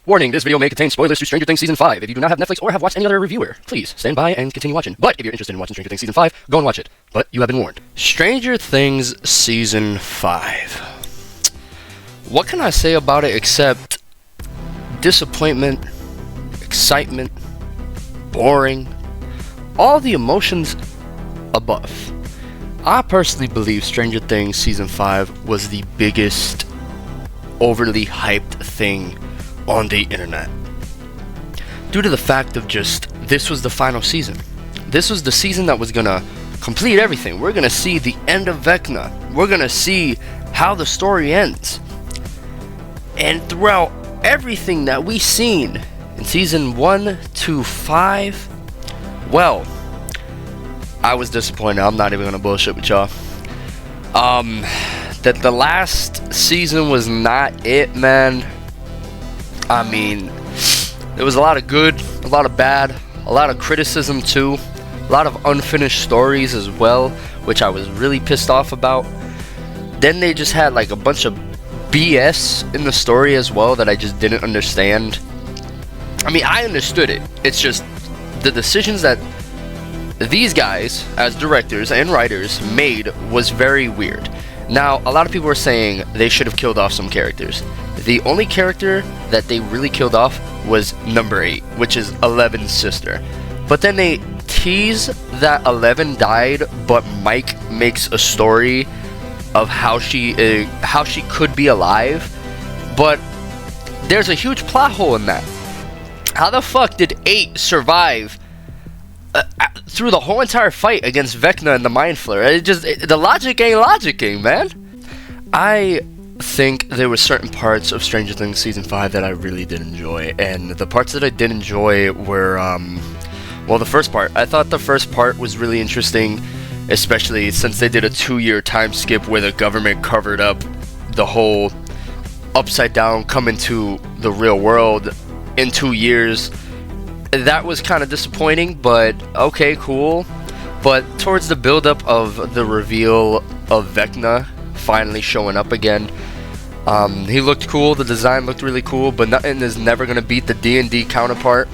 Warning, this video may contain spoilers to Stranger Things Season 5. If you do not have Netflix or have watched any other reviewer, please stand by and continue watching. But if you're interested in watching Stranger Things Season 5, go and watch it. But you have been warned. Stranger Things Season 5. What can I say about it except disappointment, excitement, boring, all the emotions above. I personally believe Stranger Things Season 5 was the biggest overly hyped thing on the internet, due to the fact of just this was the final season. This was the season that was gonna complete everything. We're gonna see the end of Vecna. We're gonna see how the story ends. And throughout everything that we've seen in season 1 to 5, well, I was disappointed. I'm not even gonna bullshit with y'all. That the last season was not it, man. I mean, there was a lot of good, a lot of bad, a lot of criticism too, a lot of unfinished stories as well, which I was really pissed off about. Then they just had like a bunch of BS in the story as well that I just didn't understand. I mean, I understood it. It's just the decisions that these guys, as directors and writers, made was very weird. Now, a lot of people are saying they should have killed off some characters. The only character that they really killed off was number 8, which is Eleven's sister. But then they tease that 11 died, but Mike makes a story of how she could be alive. But there's a huge plot hole in that. How the fuck did 8 survive through the whole entire fight against Vecna and the Mind Flayer? The logic ain't logicking, man. I think there were certain parts of Stranger Things Season 5 that I really did enjoy, and the parts that I did enjoy were, well, the first part. I thought the first part was really interesting, especially since they did a 2-year time skip where the government covered up the whole upside down coming to the real world in 2 years. That was kind of disappointing, but okay, cool. But towards the build-up of the reveal of Vecna finally showing up again, he looked cool, the design looked really cool, but nothing is never going to beat the D&D counterpart,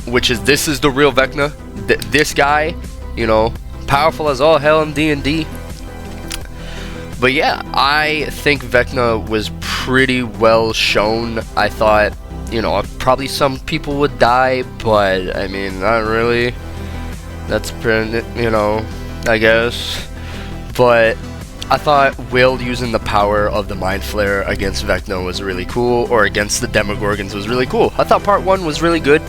which is this is the real Vecna. This guy, you know, powerful as all hell in D&D. But yeah, I think Vecna was pretty well shown. I thought, you know, probably some people would die, but I mean, not really. That's pretty, you know, I guess. But I thought Will using the power of the Mind Flayer against Vecna was really cool, or against the Demogorgons was really cool. I thought part 1 was really good.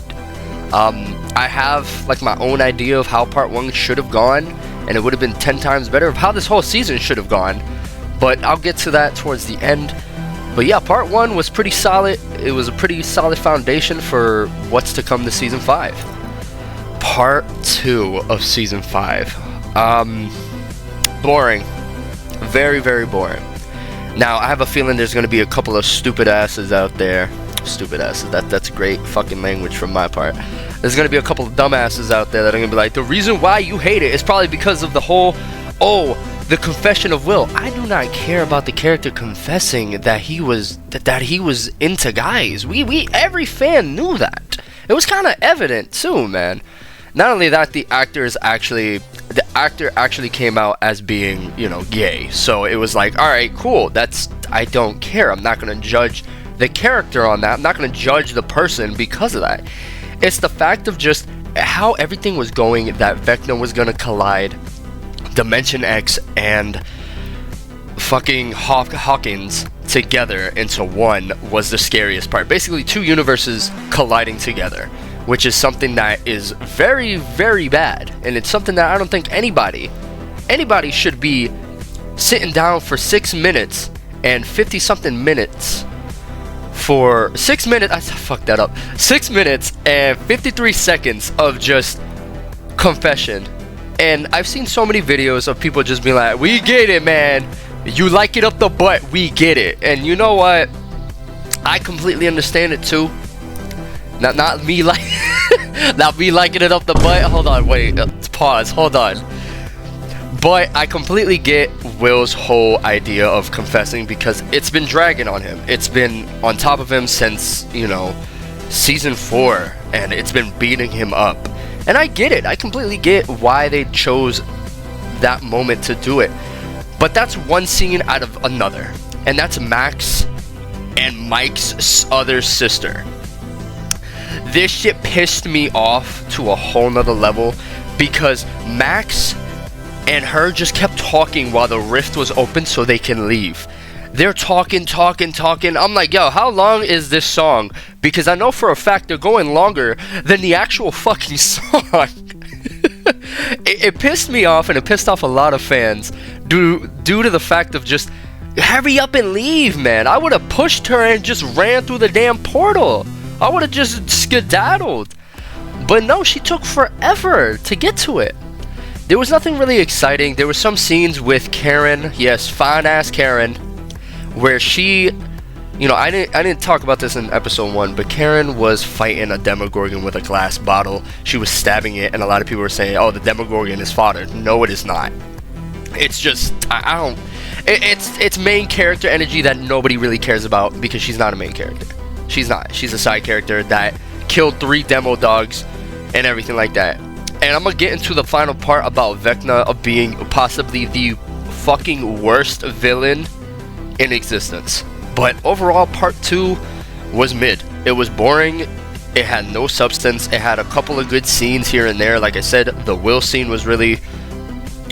I have like my own idea of how part 1 should have gone, and it would have been 10 times better of how this whole season should have gone. But I'll get to that towards the end. But yeah, part 1 was pretty solid. It was a pretty solid foundation for what's to come to season 5. Part 2 of season 5. Boring. Very, very boring. Now, I have a feeling there's going to be a couple of stupid asses out there. Stupid asses. That's great fucking language from my part. There's going to be a couple of dumbasses out there that are going to be like, the reason why you hate it is probably because of the whole, the confession of Will. I do not care about the character confessing that he was into guys. Every fan knew that. It was kind of evident too, man. Not only that, the actor actually came out as being, you know, gay. So it was like, all right, cool. I don't care. I'm not going to judge the character on that. I'm not going to judge the person because of that. It's the fact of just how everything was going, that Vecna was going to collide Dimension X and fucking Hawkins together into one was the scariest part. Basically 2 universes colliding together, which is something that is very, very bad, and it's something that I don't think anybody should be sitting down for 6 minutes and 50 something minutes for 6 minutes. I fucked that up. 6 minutes and 53 seconds of just confession. And I've seen so many videos of people just being like, we get it, man. You like it up the butt, we get it. And you know what? I completely understand it too. Not me like not me liking it up the butt. Hold on, wait. Pause. Hold on. But I completely get Will's whole idea of confessing because it's been dragging on him. It's been on top of him since, you know, season 4, and it's been beating him up. And I get it. I completely get why they chose that moment to do it. But that's one scene out of another. And that's Max and Mike's other sister. This shit pissed me off to a whole nother level because Max and her just kept talking while the rift was open so they can leave. They're talking. I'm like, yo, how long is this song? Because I know for a fact they're going longer than the actual fucking song. It pissed me off, and it pissed off a lot of fans due to the fact of just hurry up and leave, man. I would have pushed her and just ran through the damn portal. I would have just skedaddled. But no, she took forever to get to it. There was nothing really exciting. There were some scenes with Karen, yes, fine ass Karen, where she, you know, I didn't talk about this in episode 1, but Karen was fighting a Demogorgon with a glass bottle. She was stabbing it, and a lot of people were saying, oh, the Demogorgon is fodder. No, it is not. It's just, it's main character energy that nobody really cares about because she's not a main character. She's not. She's a side character that killed 3 demo dogs and everything like that. And I'm gonna get into the final part about Vecna of being possibly the fucking worst villain in existence. But overall, part 2 was mid. It was boring. It had no substance. It had a couple of good scenes here and there. Like I said, the Will scene was really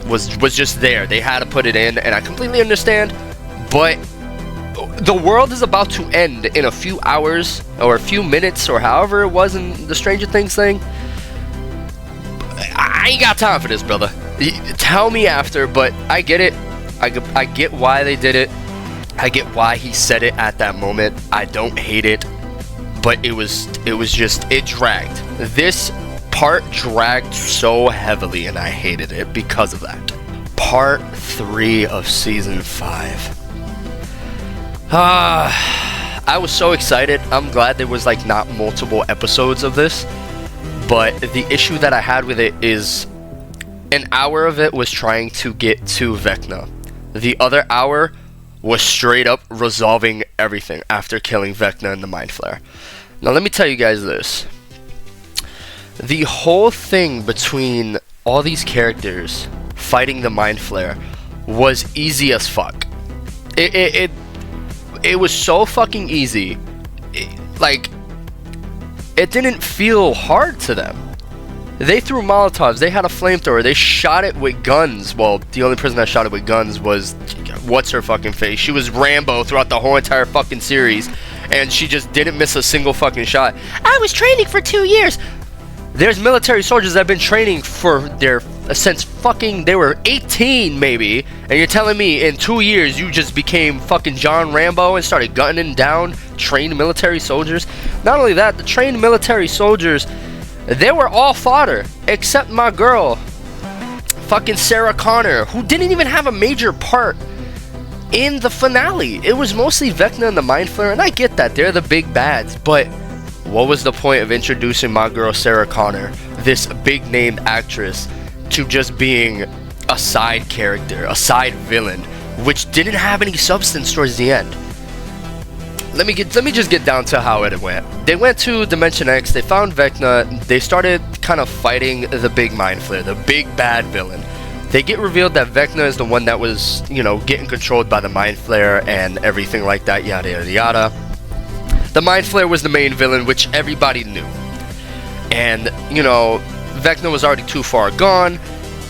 was just there. They had to put it in, and I completely understand. But the world is about to end in a few hours or a few minutes or however it was in the Stranger Things thing. I ain't got time for this, brother. Tell me after, but I get it. I get why they did it. I get why he said it at that moment. I don't hate it, but it was just, it dragged. This part dragged so heavily, and I hated it because of that. Part 3 of season 5. I was so excited. I'm glad there was like not multiple episodes of this, but the issue that I had with it is an hour of it was trying to get to Vecna. The other hour was straight up resolving everything after killing Vecna and the Mind Flayer. Now let me tell you guys this. The whole thing between all these characters fighting the Mind Flayer was easy as fuck. It was so fucking easy. It didn't feel hard to them. They threw Molotovs, they had a flamethrower, they shot it with guns. Well, the only person that shot it with guns was, what's her fucking face? She was Rambo throughout the whole entire fucking series, and she just didn't miss a single fucking shot. I was training for 2 years. There's military soldiers that have been training since fucking, they were 18 maybe, and you're telling me in 2 years you just became fucking John Rambo and started gunning down trained military soldiers? Not only that, the trained military soldiers, they were all fodder, except my girl, fucking Sarah Connor, who didn't even have a major part in the finale. It was mostly Vecna and the Mind Flayer, and I get that, they're the big bads, but what was the point of introducing my girl Sarah Connor, this big named actress, to just being a side character, a side villain, which didn't have any substance towards the end? Let me just get down to how it went. They went to Dimension X, they found Vecna, they started kind of fighting the big Mind Flayer, the big bad villain. They get revealed that Vecna is the one that was, you know, getting controlled by the Mind Flayer and everything like that, yada yada yada. The Mind Flayer was the main villain, which everybody knew. And, you know, Vecna was already too far gone.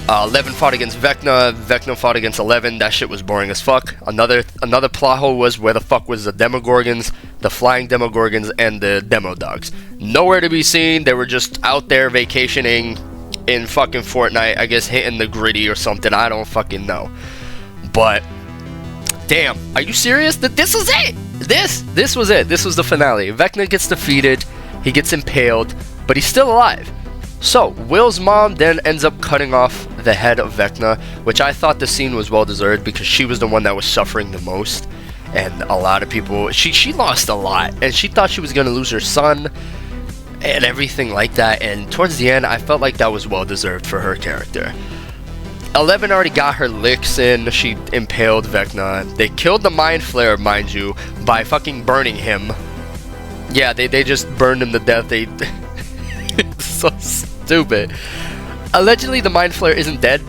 11 fought against Vecna. Vecna fought against 11. That shit was boring as fuck. Another plot hole was where the fuck was the Demogorgons, the flying Demogorgons, and the Demo Dogs. Nowhere to be seen. They were just out there vacationing in fucking Fortnite. I guess hitting the gritty or something. I don't fucking know. But, damn. Are you serious? This was it! This was it. This was the finale. Vecna gets defeated. He gets impaled. But he's still alive. So, Will's mom then ends up cutting off the head of Vecna, which I thought the scene was well deserved because she was the one that was suffering the most. And a lot of people, she lost a lot, and she thought she was going to lose her son and everything like that. And towards the end, I felt like that was well deserved for her character. 11 already got her licks in. She impaled Vecna. They killed the Mind Flayer, mind you, by fucking burning him. Yeah, they just burned him to death. They it's so stupid. Allegedly, the Mind Flayer isn't dead.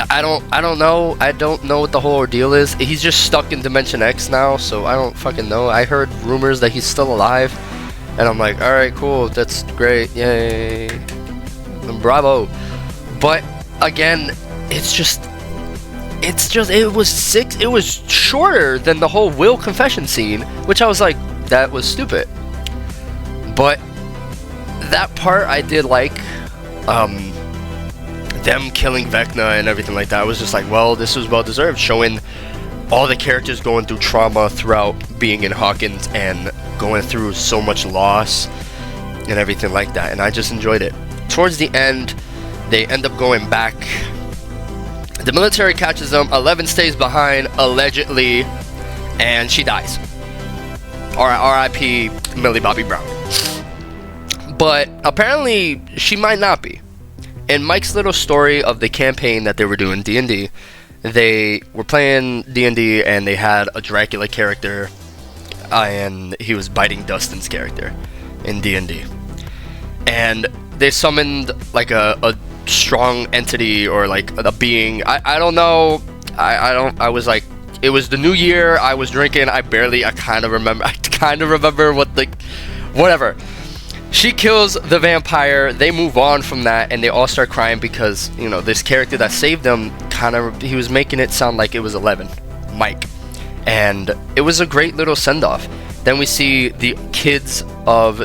I don't know. I don't know what the whole ordeal is. He's just stuck in Dimension X now, so I don't fucking know. I heard rumors that he's still alive, and I'm like, all right, cool, that's great, yay, bravo. But again, it was shorter than the whole Will confession scene, which I was like, that was stupid. But that part I did like. Them killing Vecna and everything like that, I was just like, well, this was well deserved, showing all the characters going through trauma throughout being in Hawkins and going through so much loss and everything like that, and I just enjoyed it. Towards the end, they end up going back. The military catches them. 11 stays behind, allegedly, and she dies. R.I.P. Millie Bobby Brown. But apparently, she might not be. In Mike's little story of the campaign that they were doing, D&D, they were playing D&D and they had a Dracula character, and he was biting Dustin's character in D&D. And they summoned like a strong entity or like a being. I don't know. I was like, it was the new year. I was drinking. I kind of remember whatever. She kills the vampire. They move on from that, and they all start crying because, you know, this character that saved them he was making it sound like it was 11, Mike, and it was a great little send-off. Then we see the kids of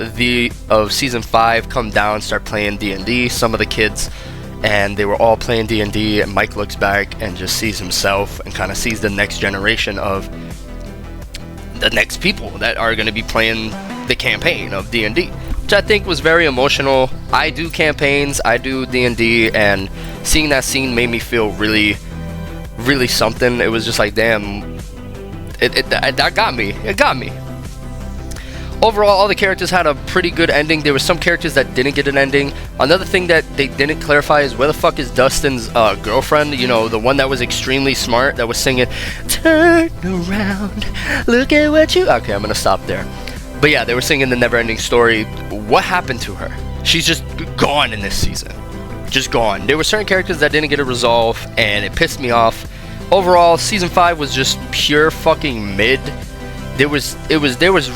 season 5 come down, start playing D&D. Some of the kids, and they were all playing D&D. And Mike looks back and just sees himself and kind of sees the next generation of the next people that are going to be playing the campaign of D&D. Which I think was very emotional. I do campaigns, I do D&D, and seeing that scene made me feel really, really something. It was just like, damn, that got me. It got me. Overall, all the characters had a pretty good ending. There were some characters that didn't get an ending. Another thing that they didn't clarify is where the fuck is Dustin's girlfriend? You know, the one that was extremely smart, that was singing, "Turn around, look at what you..." Okay, I'm gonna stop there. But yeah, they were singing the Neverending Story. What happened to her? She's just gone in this season. Just gone. There were certain characters that didn't get a resolve, and it pissed me off. Overall, season 5 was just pure fucking mid. There was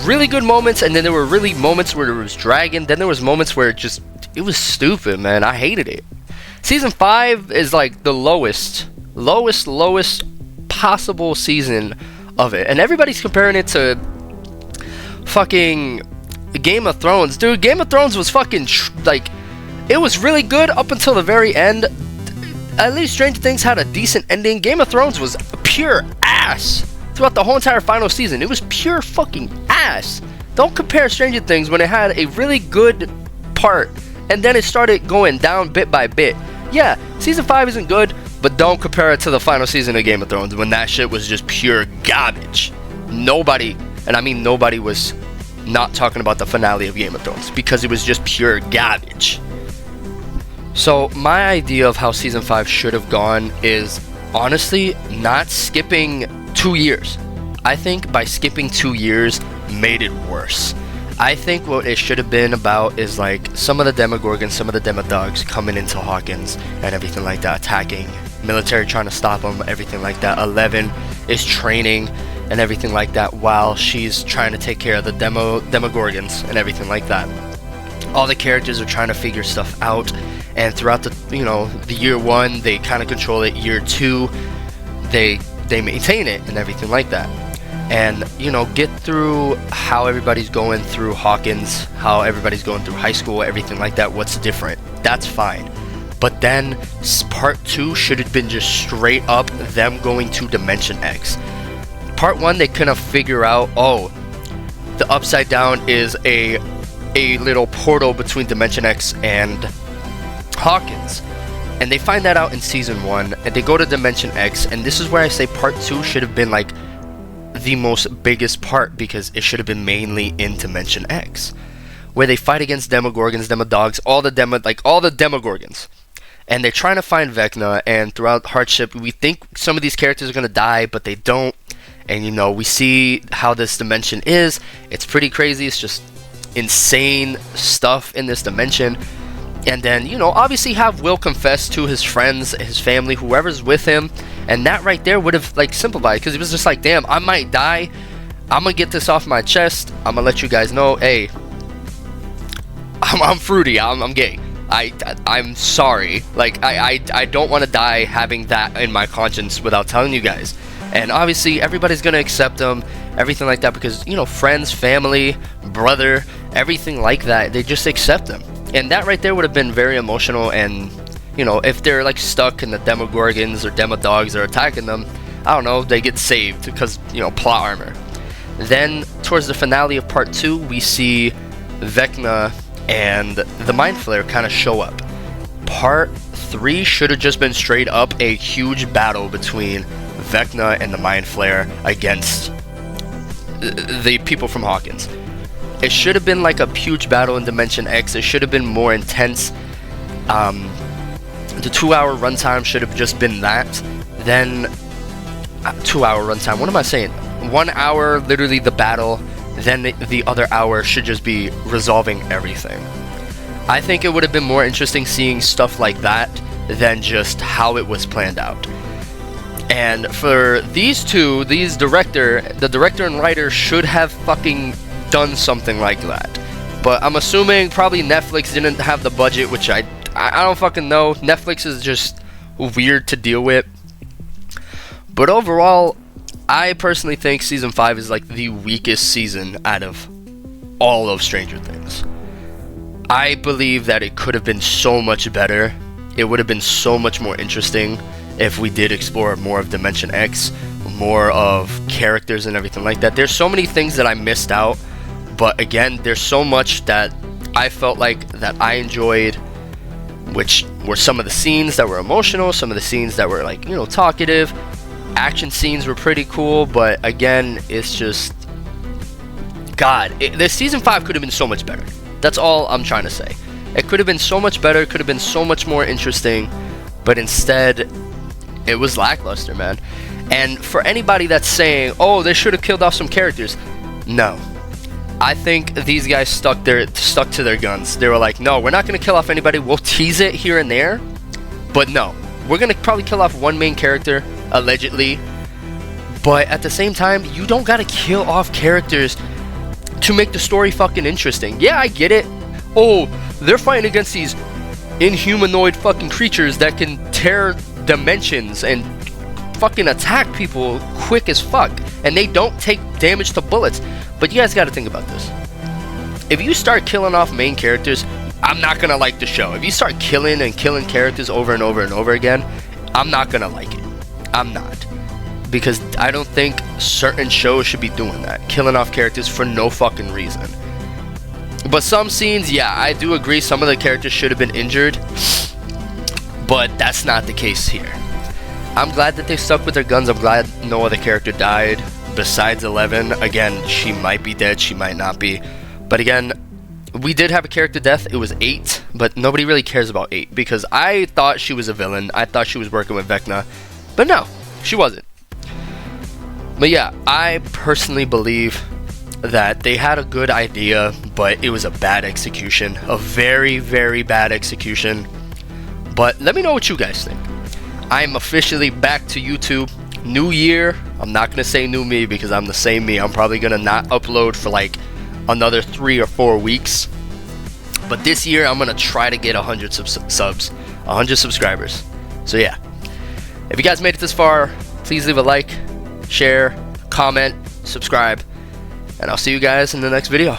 really good moments, and then there were really moments where it was dragging. Then there was moments where it was stupid, man. I hated it. Season 5 is like the lowest possible season of it, and everybody's comparing it to fucking Game of Thrones. Dude, Game of Thrones was fucking it was really good up until the very end. At least Stranger Things had a decent ending. Game of Thrones was pure ass throughout the whole entire final season. It was pure fucking ass. Don't compare Stranger Things when it had a really good part and then it started going down bit by bit. Yeah, season 5 isn't good, but don't compare it to the final season of Game of Thrones when that shit was just pure garbage. Nobody, and I mean nobody, was not talking about the finale of Game of Thrones because it was just pure garbage. So my idea of how season 5 should have gone is honestly not skipping 2 years. I think by skipping 2 years made it worse. I think what it should have been about is like some of the Demogorgons, some of the Demodogs coming into Hawkins and everything like that, attacking, military trying to stop them, everything like that. 11 is training and everything like that while she's trying to take care of the Demogorgons and everything like that. All the characters are trying to figure stuff out, and throughout the year 1 they kind of control it. Year 2 they maintain it and everything like that, and get through how everybody's going through Hawkins, how everybody's going through high school, everything like that. What's different? That's fine. But then part 2 should have been just straight up them going to Dimension X. Part 1 they couldn't figure out, oh, the Upside Down is a little portal between Dimension X and Hawkins. And they find that out in season 1, and they go to Dimension X, and this is where I say part 2 should have been like the most biggest part, because it should have been mainly in Dimension X, where they fight against Demogorgons, Demodogs, all the Demogorgons. And they're trying to find Vecna, and throughout hardship, we think some of these characters are going to die, but they don't. And you know, we see how this dimension is. It's pretty crazy. It's just insane stuff in this dimension. And then, you know, obviously have Will confess to his friends, his family, whoever's with him. And that right there would have, like, simplified. Because he was just like, damn, I might die. I'm going to get this off my chest. I'm going to let you guys know, hey, I'm fruity. I'm gay. I'm sorry. Like, I don't want to die having that in my conscience without telling you guys. And obviously, everybody's going to accept him, everything like that. Because, you know, friends, family, brother, everything like that, they just accept him. And that right there would have been very emotional. And, you know, if they're like stuck and the Demogorgons or Demodogs are attacking them, I don't know, they get saved because, you know, plot armor. Then towards the finale of part 2, we see Vecna and the Mind Flayer kind of show up. Part 3 should have just been straight up a huge battle between Vecna and the Mind Flayer against the people from Hawkins. It should have been like a huge battle in Dimension X. It should have been more intense. The 2-hour runtime should have just been that. Then 2-hour runtime. What am I saying? 1 hour, literally the battle. Then the other hour should just be resolving everything. I think it would have been more interesting seeing stuff like that than just how it was planned out. And for these two, the director and writer should have fucking done something like that. But I'm assuming probably Netflix didn't have the budget, which I don't fucking know. Netflix is just weird to deal with. But overall, I personally think season 5 is like the weakest season out of all of Stranger Things. I believe that it could have been so much better. It would have been so much more interesting if we did explore more of Dimension X, more of characters and everything like that. There's so many things that I missed out. But again, there's so much that I felt like that I enjoyed, which were some of the scenes that were emotional, some of the scenes that were like, you know, talkative. Action scenes were pretty cool, but again, it's just, God, the season 5 could have been so much better. That's all I'm trying to say. It could have been so much better, it could have been so much more interesting, but instead, it was lackluster, man. And for anybody that's saying, oh, they should have killed off some characters, no. I think these guys stuck to their guns. They were like, no, we're not going to kill off anybody. We'll tease it here and there. But no, we're going to probably kill off one main character, allegedly. But at the same time, you don't got to kill off characters to make the story fucking interesting. Yeah, I get it. Oh, they're fighting against these inhumanoid fucking creatures that can tear dimensions and fucking attack people quick as fuck. And they don't take damage to bullets. But you guys got to think about this. If you start killing off main characters, I'm not going to like the show. If you start killing characters over and over and over again, I'm not going to like it. I'm not. Because I don't think certain shows should be doing that. Killing off characters for no fucking reason. But some scenes, yeah, I do agree. Some of the characters should have been injured. But that's not the case here. I'm glad that they stuck with their guns. I'm glad no other character died. Besides 11, again, she might be dead, she might not be. But again, we did have a character death. It was 8, but nobody really cares about 8 because I thought she was a villain. I thought she was working with Vecna, but no, she wasn't. But yeah, I personally believe that they had a good idea, but it was a bad execution, a very, very bad execution. But let me know what you guys think. I'm officially back to YouTube. New year, I'm not going to say new me because I'm the same me. I'm probably going to not upload for like another 3 or 4 weeks. But this year, I'm going to try to get 100 subs, 100 subscribers. So yeah, if you guys made it this far, please leave a like, share, comment, subscribe, and I'll see you guys in the next video.